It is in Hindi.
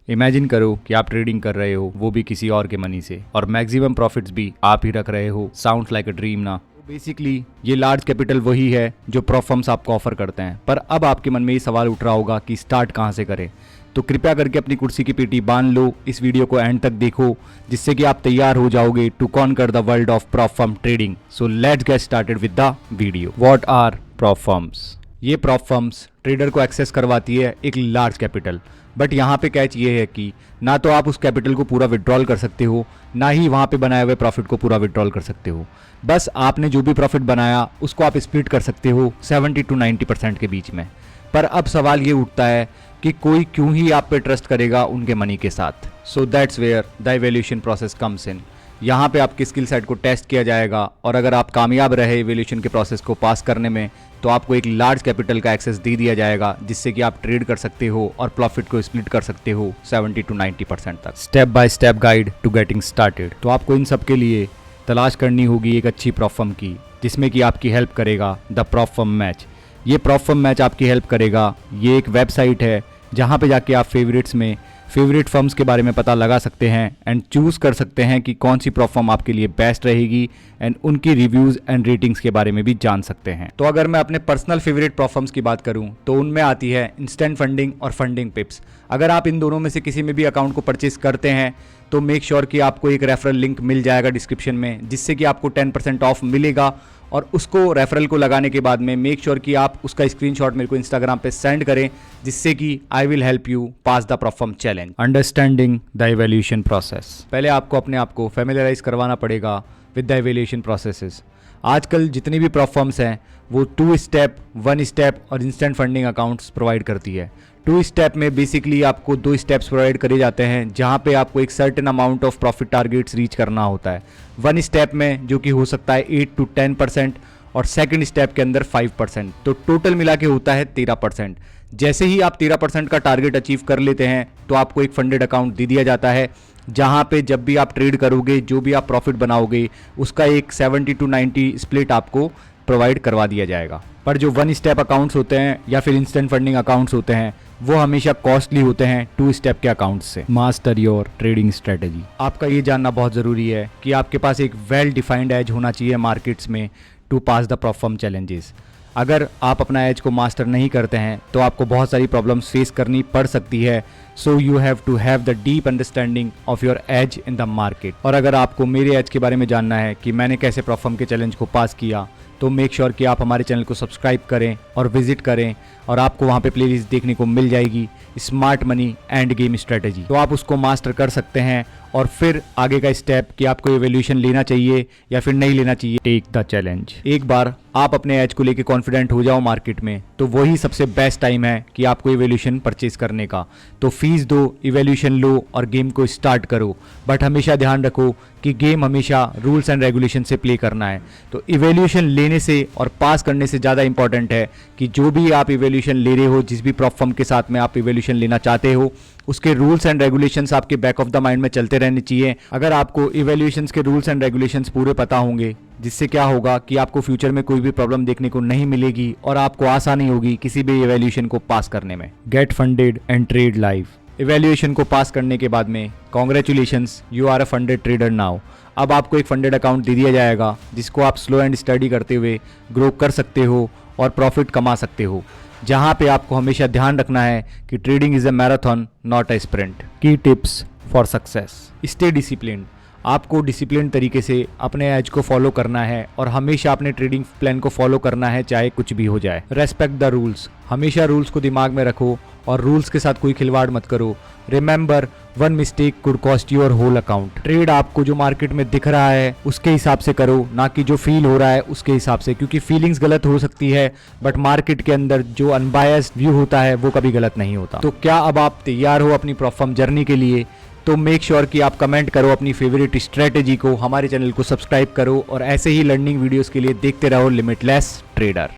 इमेजिन करो कि आप ट्रेडिंग कर रहे हो, वो भी किसी और के मनी से, और मैक्सिमम प्रॉफिट्स भी आप ही रख रहे हो। साउंड्स लाइक अ ड्रीम ना? बेसिकली ये लार्ज कैपिटल वही है जो प्रॉप फर्म्स आपको ऑफर करते हैं। पर अब आपके मन में ये सवाल उठ रहा होगा कि स्टार्ट कहाँ से करें। तो कृपया करके अपनी कुर्सी की पेटी बांध लो, इस वीडियो को एंड तक देखो, जिससे कि आप तैयार हो जाओगे to conquer the world of prop firm trading. So let's get started with the video. What are prop firms? ये प्रॉप फर्म्स ट्रेडर को एक्सेस करवाती है एक लार्ज कैपिटल। बट यहाँ पे कैच ये है कि ना तो आप उस कैपिटल को पूरा विड्रॉल कर सकते हो, ना ही वहाँ पे बनाए हुए प्रॉफिट को पूरा विड्रॉल कर सकते हो। बस आपने जो भी प्रॉफिट बनाया उसको आप स्प्लिट कर सकते हो 70 to 90% के बीच में। पर अब सवाल ये उठता है कि कोई क्यों ही आप पे ट्रस्ट करेगा उनके मनी के साथ। So that's where the evaluation process comes in. यहाँ पे आपके स्किल सेट को टेस्ट किया जाएगा, और अगर आप कामयाब रहे इवैल्यूएशन के प्रोसेस को पास करने में, तो आपको एक लार्ज कैपिटल का एक्सेस दे दिया जाएगा, जिससे कि आप ट्रेड कर सकते हो और प्रॉफिट को स्प्लिट कर सकते हो 70 to 90% तक। Step by step guide to getting started. तो आपको इन सब के लिए तलाश करनी होगी एक अच्छी प्रॉप फर्म की, जिसमें कि आपकी हेल्प करेगा द प्रॉप फर्म मैच। ये प्रॉप फर्म मैच आपकी हेल्प करेगा। ये एक वेबसाइट है जहाँ पे जाके आप फेवरेट्स में फेवरेट फर्म्स के बारे में पता लगा सकते हैं एंड चूज़ कर सकते हैं कि कौन सी प्रॉप फर्म आपके लिए बेस्ट रहेगी, एंड उनकी रिव्यूज़ एंड रेटिंग्स के बारे में भी जान सकते हैं। तो अगर मैं अपने पर्सनल फेवरेट प्रॉप फर्म्स की बात करूं तो उनमें आती है इंस्टेंट फंडिंग और फंडिंग पिप्स। अगर आप इन दोनों में से किसी में भी अकाउंट को परचेस करते हैं तो मेक श्योर कि आपको एक रेफरल लिंक मिल जाएगा डिस्क्रिप्शन में, जिससे कि आपको 10% ऑफ मिलेगा। और उसको रेफरल को लगाने के बाद में मेक श्योर कि आप उसका स्क्रीनशॉट मेरे को इंस्टाग्राम पे सेंड करें, जिससे कि I will help you pass the prop firm challenge. Understanding the evaluation process. पहले आपको अपने आप को फैमिलियराइज करवाना पड़ेगा विद द इवैल्यूएशन प्रोसेसेस। आजकल जितनी भी प्रॉप फर्म्स हैं वो 2 स्टेप, 1 स्टेप और इंस्टेंट फंडिंग अकाउंट्स प्रोवाइड करती है। 2 स्टेप में बेसिकली आपको 2 स्टेप्स प्रोवाइड करे जाते हैं, जहाँ पे आपको एक certain amount of profit targets reach करना होता है। 1 स्टेप में जो कि हो सकता है 8 to 10%, और सेकंड स्टेप के अंदर 5%। तो टोटल मिला के होता है 13%। जैसे ही आप 13% का टारगेट अचीव कर लेते हैं तो आपको एक फंडेड अकाउंट दे दिया जाता है, जहाँ पे जब भी आप ट्रेड करोगे, जो भी आप प्रॉफिट बनाओगे, उसका एक 70 to 90 स्प्लिट आपको प्रोवाइड करवा दिया जाएगा। पर जो 1 स्टेप अकाउंट्स होते हैं या फिर इंस्टेंट फंडिंग अकाउंट्स होते हैं, वो हमेशा कॉस्टली होते हैं 2 स्टेप के अकाउंट्स से। Master your trading strategy. आपका ये जानना बहुत ज़रूरी है कि आपके पास एक वेल डिफाइंड एज होना चाहिए मार्केट्स में to pass the prop firm challenges. अगर आप अपना एज को मास्टर नहीं करते हैं तो आपको बहुत सारी प्रॉब्लम्स फेस करनी पड़ सकती है। So you have to have the deep understanding of your edge in the market. और अगर आपको मेरे एज के बारे में जानना है कि मैंने कैसे प्रॉप फर्म के चैलेंज को पास किया, तो मेक श्योर कि आप हमारे चैनल को सब्सक्राइब करें और विजिट करें, और आपको वहाँ पे प्लेलिस्ट देखने को मिल जाएगी smart money end game strategy. तो आप उसको मास्टर कर सकते हैं, और फिर आगे का स्टेप कि आपको इवैल्यूएशन लेना चाहिए या फिर नहीं लेना चाहिए। Take the challenge. एक बार आप अपने एज को लेके कॉन्फिडेंट हो जाओ मार्केट में, तो वही सबसे बेस्ट टाइम है कि आपको इवैल्यूएशन परचेज करने का। तो फीस दो, इवैल्यूएशन लो और गेम को स्टार्ट करो। बट हमेशा ध्यान रखो कि गेम हमेशा रूल्स एंड रेगुलेशन से प्ले करना है। तो इवैल्यूएशन लेने से और पास करने से ज़्यादा इंपॉर्टेंट है कि जो भी आप इवैल्यूएशन ले रहे हो, जिस भी प्रॉप फर्म के साथ में आप इवैल्यूएशन लेना चाहते हो, उसके रूल्स एंड रेगुलेशंस आपके बैक ऑफ द माइंड में चलते रहने चाहिए। अगर आपको इवैल्यूएशंस के रूल्स एंड रेगुलेशंस पूरे पता होंगे, जिससे क्या होगा कि आपको फ्यूचर में कोई भी प्रॉब्लम देखने को नहीं मिलेगी और आपको आसानी होगी किसी भी इवैल्यूएशन को पास करने में। Get funded and trade live. Evaluation को पास करने के बाद में congratulations, you are a funded trader now. अब आपको एक फंडेड अकाउंट दे दिया जाएगा, जिसको आप स्लो एंड स्टडी करते हुए ग्रो कर सकते हो और प्रॉफिट कमा सकते हो। जहाँ पे आपको हमेशा ध्यान रखना है कि trading is a marathon not a sprint. Key tips for success. Stay disciplined. आपको डिसिप्लिन तरीके से अपने एज को फॉलो करना है और हमेशा अपने ट्रेडिंग प्लान को फॉलो करना है, चाहे कुछ भी हो जाए। Respect the rules. हमेशा रूल्स को दिमाग में रखो और रूल्स के साथ कोई खिलवाड़ मत करो। Remember, 1 mistake could cost your whole account. Trade आपको जो मार्केट में दिख रहा है उसके हिसाब से करो, ना कि जो फील हो रहा है उसके हिसाब से, क्योंकि फीलिंग्स गलत हो सकती है बट मार्केट के अंदर जो अनबायस्ड व्यू होता है वो कभी गलत नहीं होता। तो क्या अब आप तैयार हो अपनी प्रॉप फर्म जर्नी के लिए? तो मेक श्योर कि आप कमेंट करो अपनी फेवरेट स्ट्रेटेजी को, हमारे चैनल को सब्सक्राइब करो, और ऐसे ही लर्निंग वीडियोस के लिए देखते रहो लिमिटलेस ट्रेडर।